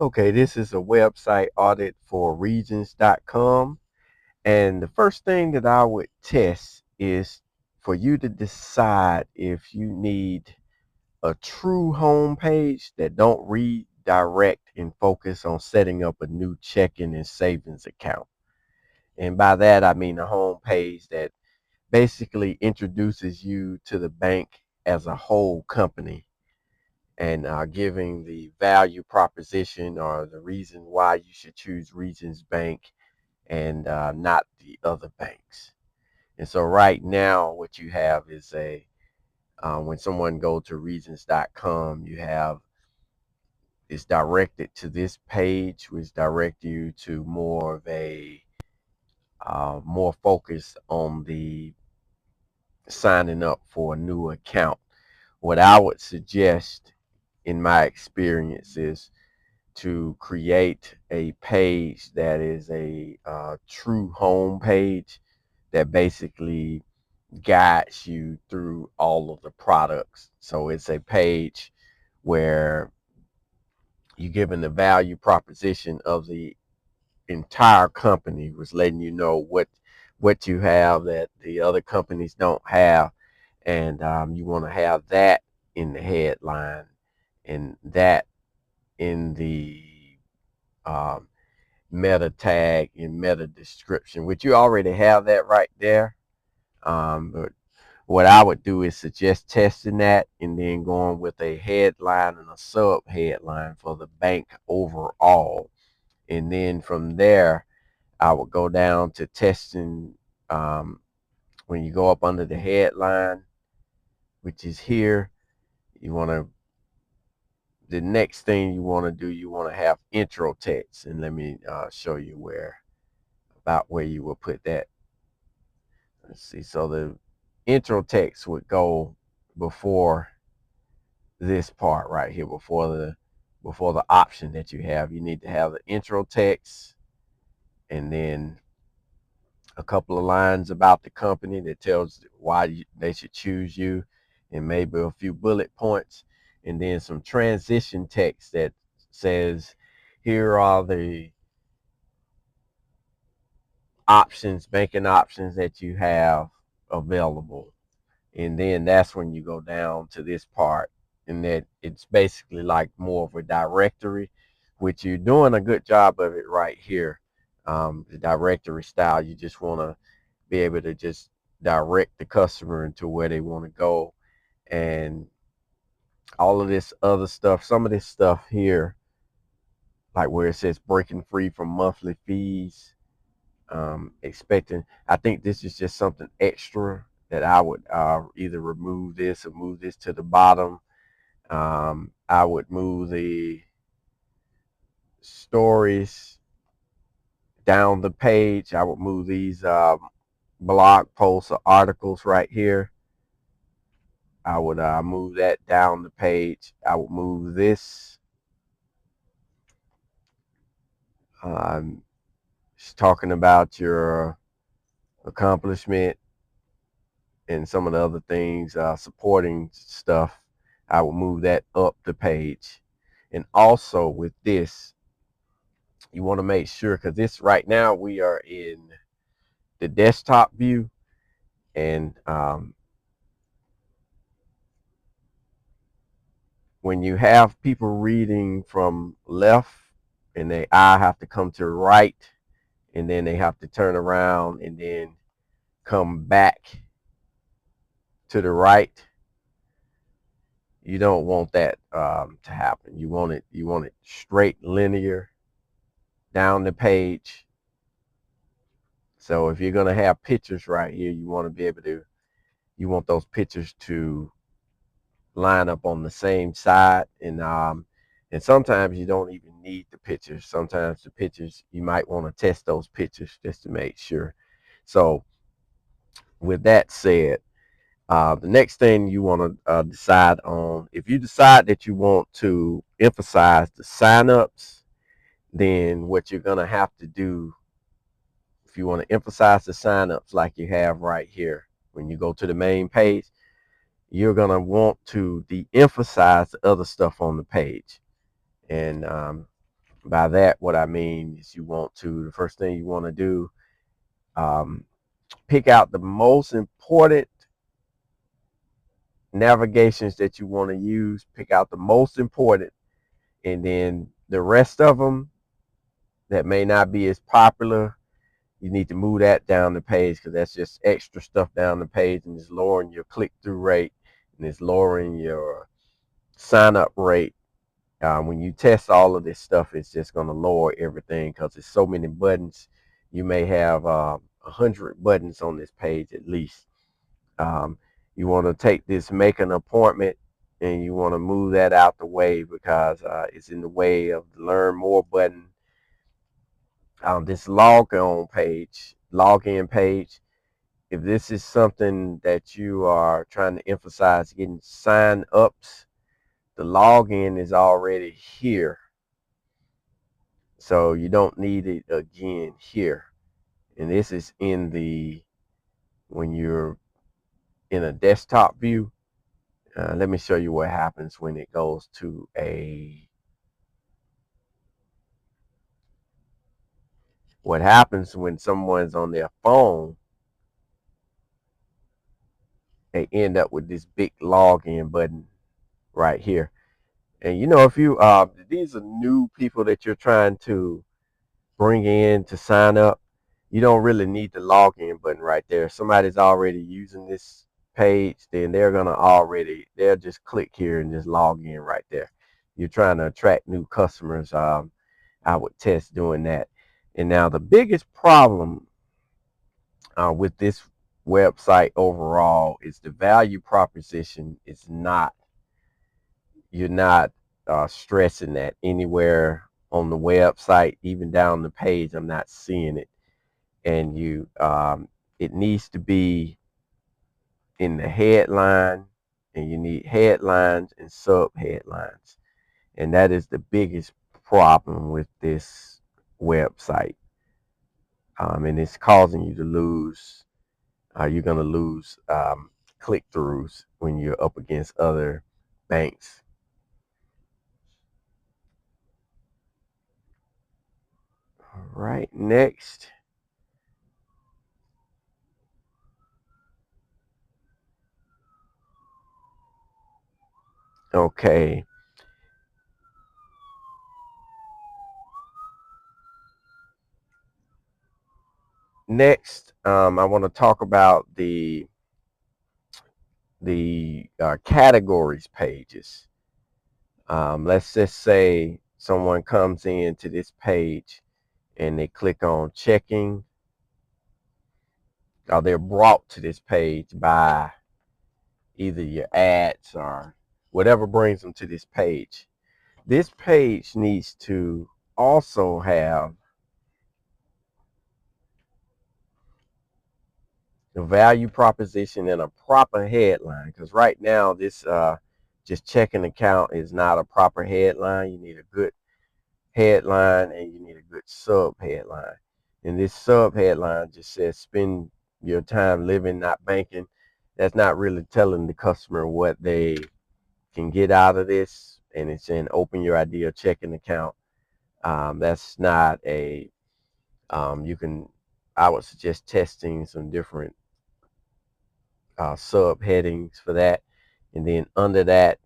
Okay, this is a website audit for regions.com. And the first thing that I would test is for you to decide if you need a true home page that don't redirect and focus on setting up a new checking and savings account. And by that, I mean a home page that basically introduces you to the bank as a whole company and giving the value proposition or the reason why you should choose Regions Bank and not the other banks. And so right now, what you have is when someone go to regions.com, you have it's directed to this page, which direct you to more of a more focused on the signing up for a new account. What I would suggest in my experience is to create a page that is a true home page that basically guides you through all of the products. So it's a page where you're given the value proposition of the entire company, was letting you know what you have that the other companies don't have, and you want to have that in the headline and that in the um, meta tag and meta description, which you already have that right there. But what I would do is suggest testing that and then going with a headline and a sub headline for the bank overall. And then from there, I would go down to testing um, when you go up under the headline, which is here. You want to, the next thing you want to do, you want to have intro text. And let me show you about where you will put that. Let's see. So the intro text would go before this part right here, before the option that you have. You need to have the intro text and then a couple of lines about the company that tells why they should choose you, and maybe a few bullet points, and then some transition text that says, here are the options, banking options that you have available. And then that's when you go down to this part, and that it's basically like more of a directory, which you're doing a good job of it right here. The directory style, you just want to be able to just direct the customer into where they want to go, and all of this other stuff, some of this stuff here, like where it says breaking free from monthly fees, expecting, I think this is just something extra that I would either remove this or move this to the bottom. I would move the stories down the page. I would move these blog posts or articles right here. I would move that down the page. I would move this. Um, just talking about your accomplishment and some of the other things, supporting stuff. I will move that up the page. And also with this, you want to make sure, because this right now we are in the desktop view, and when you have people reading from left and they eye have to come to the right, and then they have to turn around and then come back to the right, you don't want that to happen. You want it straight linear down the page. So if you're gonna have pictures right here, you want those pictures to line up on the same side, and sometimes you don't even need the pictures. Sometimes the pictures, you might want to test those pictures just to make sure. So with that said, the next thing you want to decide on, if you decide that you want to emphasize the signups, then what you're going to have to do, if you want to emphasize the signups like you have right here, when you go to the main page, you're going to want to de-emphasize the other stuff on the page. And By that, what I mean is the first thing you want to do, um, pick out the most important navigations that you want to use, pick out the most important, and then the rest of them that may not be as popular, you need to move that down the page because that's just extra stuff down the page and it's lowering your click through rate and it's lowering your sign up rate. When you test all of this stuff, it's just going to lower everything because there's so many buttons. You may have 100 buttons on this page at least. Um, you want to take this make an appointment and you want to move that out the way because it's in the way of the learn more button. This login page, if this is something that you are trying to emphasize getting sign ups, the login is already here. So you don't need it again here. And this is when you're in a desktop view. Let me show you what happens when it goes to what happens when someone's on their phone. They end up with this big login button right here. And if these are new people that you're trying to bring in to sign up, you don't really need the login button right there. If somebody's already using this page, then they'll just click here and just log in right there. You're trying to attract new customers. I would test doing that. And now the biggest problem with this website overall is the value proposition is not, you're not stressing that anywhere on the website, even down the page. I'm not seeing it. And it needs to be in the headline, and you need headlines and sub headlines. And that is the biggest problem with this website. And it's causing you to lose, you're going to lose click throughs when you're up against other banks. All right, next. Okay, next, I want to talk about the categories pages. Let's just say someone comes into this page and they click on checking, or they're brought to this page by either your ads or whatever brings them to this page. This page needs to also have the value proposition and a proper headline, because right now this just checking account is not a proper headline. You need a good headline and you need a good sub headline. And this sub headline just says spend your time living, not banking. That's not really telling the customer what they can get out of this. And it's saying open your ideal checking account. That's not a you can I would suggest testing some different subheadings for that. And then under that,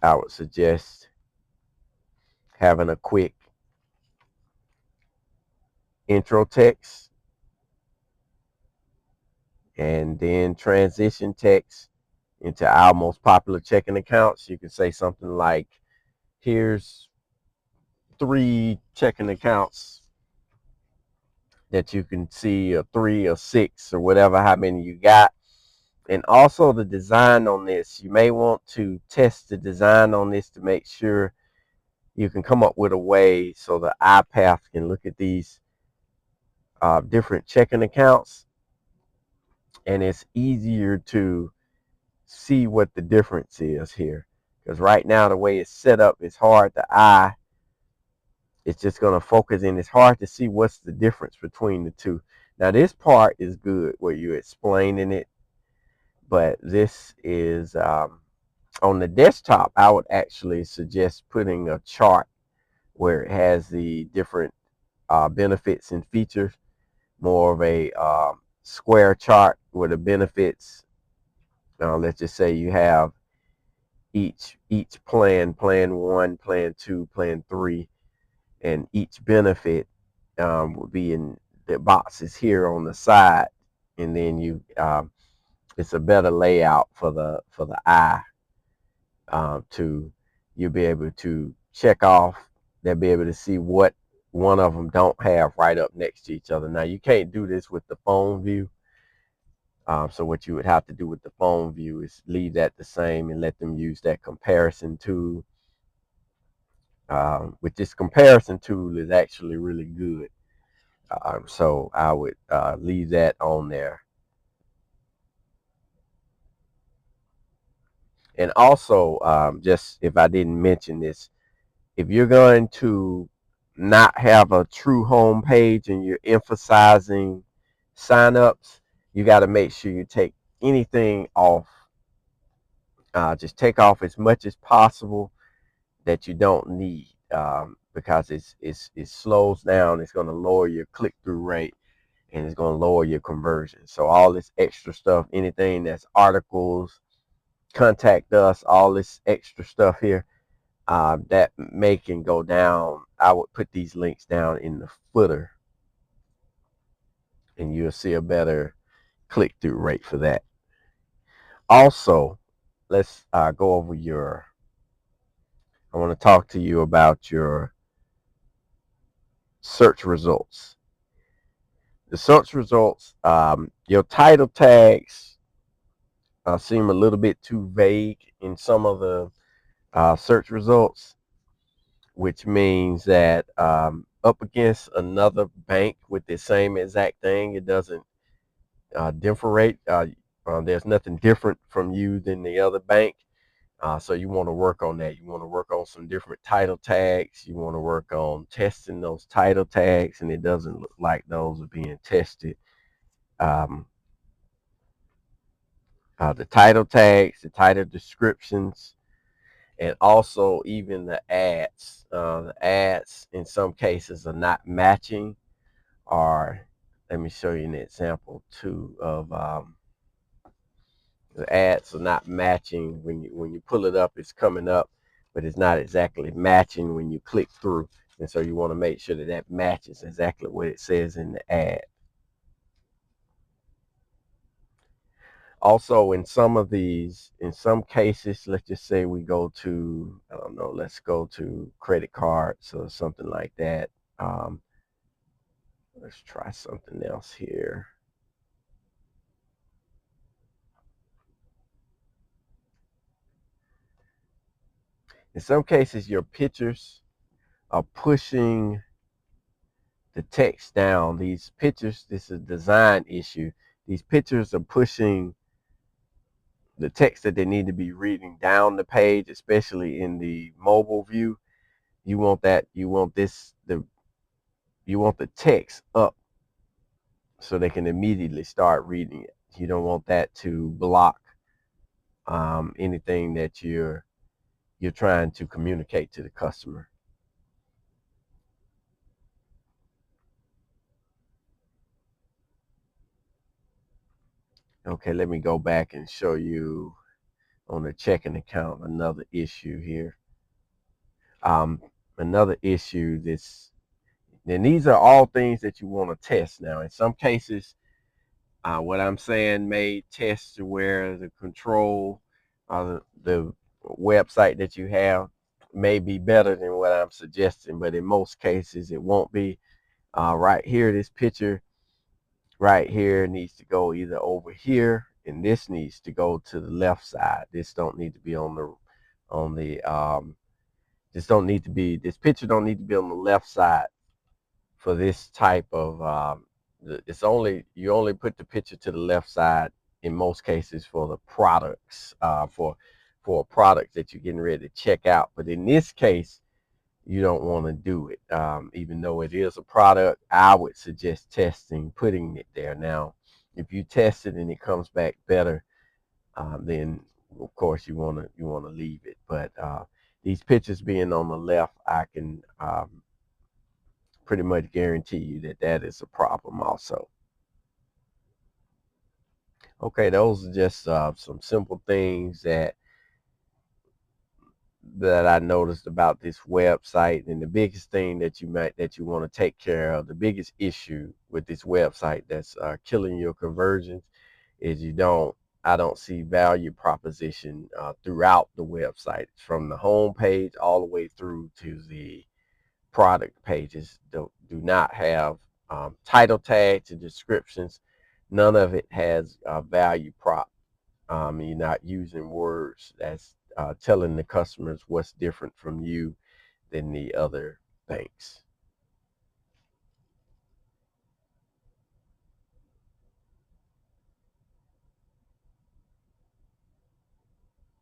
I would suggest having a quick intro text and then transition text into our most popular checking accounts. You can say something like, here's 3 checking accounts that you can see, or 3 or 6 or whatever, how many you got. And also the design on this. You may want to test the design on this to make sure you can come up with a way so the iPath can look at these different checking accounts, and it's easier to see what the difference is here. Because right now, the way it's set up, it's hard to eye. It's just going to focus in. It's hard to see what's the difference between the two. Now, this part is good where you're explaining it, but this is on the desktop. I would actually suggest putting a chart where it has the different benefits and features, more of a square chart where the benefits, let's just say you have each plan one, plan two, plan three, and each benefit will be in the boxes here on the side, and then it's a better layout for the eye to you'll be able to check off. They'll be able to see what one of them don't have right up next to each other. Now you can't do this with the phone view. So what you would have to do with the phone view is leave that the same and let them use that comparison tool. With this comparison tool is actually really good. So I would leave that on there. And also, just if I didn't mention this, if you're going to not have a true home page and you're emphasizing signups, you got to make sure you take anything off. Just take off as much as possible that you don't need, because it slows down. It's going to lower your click through rate, and it's going to lower your conversion. So all this extra stuff, anything that's articles, contact us, all this extra stuff here, that may can go down. I would put these links down in the footer, and you'll see a better click through rate for that. Also, let's go over I want to talk to you about your search results. The search results, your title tags seem a little bit too vague in some of the search results, which means that up against another bank with the same exact thing, it doesn't differentiate. There's nothing different from you than the other bank. So you want to work on that. You want to work on some different title tags. You want to work on testing those title tags, and it doesn't look like those are being tested. Um, the title tags, the title descriptions, and also even the ads. The ads in some cases are not matching. Or let me show you an example too of the ads are not matching when you pull it up. It's coming up, but it's not exactly matching when you click through. And so you want to make sure that that matches exactly what it says in the ad. Also, in some cases, let's just say we go to, I don't know, let's go to credit cards or something like that. Um, let's try something else here. In some cases, your pictures are pushing the text down. These pictures, this is a design issue. These pictures are pushing the text that they need to be reading down the page, especially in the mobile view. You want the text up so they can immediately start reading it. You don't want that to block anything that you're trying to communicate to the customer. Okay, let me go back and show you on the checking account another issue here. Um, Another issue this then these are all things that you want to test. Now in some cases, what I'm saying may test to where the control, the website that you have may be better than what I'm suggesting, but in most cases it won't be. Right here, this picture right here needs to go either over here, and this needs to go to the left side. This don't need to be on the this picture don't need to be on the left side for this type of it's only you only put the picture to the left side in most cases for the products, for a product that you're getting ready to check out. But in this case, you don't want to do it. Even though it is a product, I would suggest testing, putting it there. Now, if you test it and it comes back better, then of course you want to leave it. But these pictures being on the left, I can pretty much guarantee you that that is a problem also. Okay, those are just some simple things that I noticed about this website. And the biggest thing that you want to take care of, the biggest issue with this website that's killing your conversions, is I don't see value proposition throughout the website, from the home page all the way through to the product pages. Do not have title tags and descriptions. None of it has value prop. You're not using words that's telling the customers what's different from you than the other things.